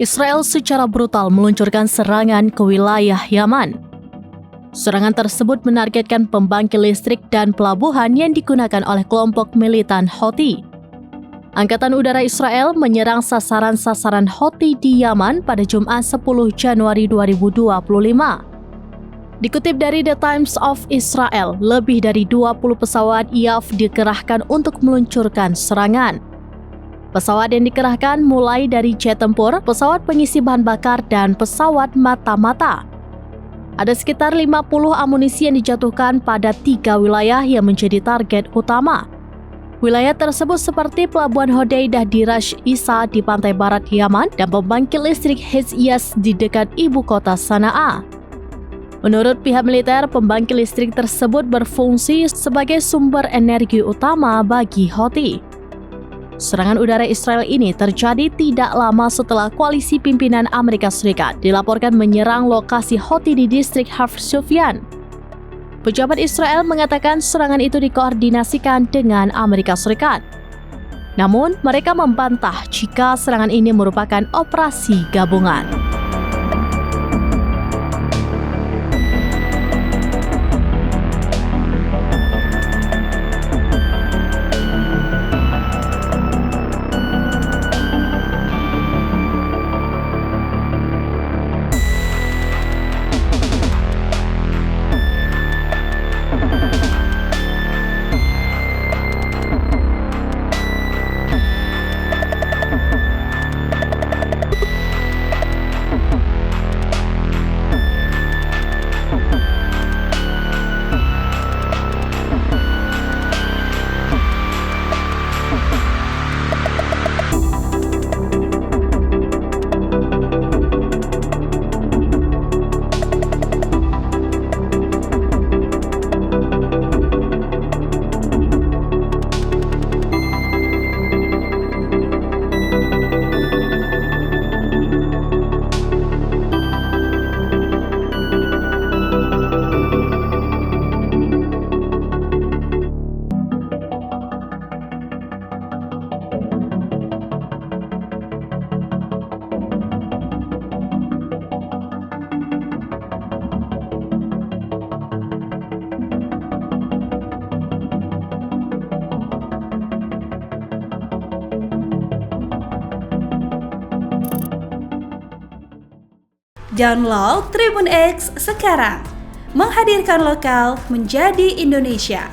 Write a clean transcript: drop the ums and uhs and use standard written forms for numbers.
Israel secara brutal meluncurkan serangan ke wilayah Yaman. Serangan tersebut menargetkan pembangkit listrik dan pelabuhan yang digunakan oleh kelompok militan Houthi. Angkatan Udara Israel menyerang sasaran-sasaran Houthi di Yaman pada Jumat 10 Januari 2025. Dikutip dari The Times of Israel, lebih dari 20 pesawat IAF dikerahkan untuk meluncurkan serangan. Pesawat yang dikerahkan mulai dari jet tempur, pesawat pengisi bahan bakar, dan pesawat mata-mata. Ada sekitar 50 amunisi yang dijatuhkan pada 3 wilayah yang menjadi target utama. Wilayah tersebut seperti Pelabuhan Hodeidah di Rash Isa di pantai barat Yaman dan pembangkit listrik Hejaz di dekat ibu kota Sanaa. Menurut pihak militer, pembangkit listrik tersebut berfungsi sebagai sumber energi utama bagi Houthi. Serangan udara Israel ini terjadi tidak lama setelah koalisi pimpinan Amerika Serikat dilaporkan menyerang lokasi Houthi di distrik Hafr Sufyan. Pejabat Israel mengatakan serangan itu dikoordinasikan dengan Amerika Serikat. Namun, mereka membantah jika serangan ini merupakan operasi gabungan. Download Tribun X sekarang, menghadirkan lokal menjadi Indonesia.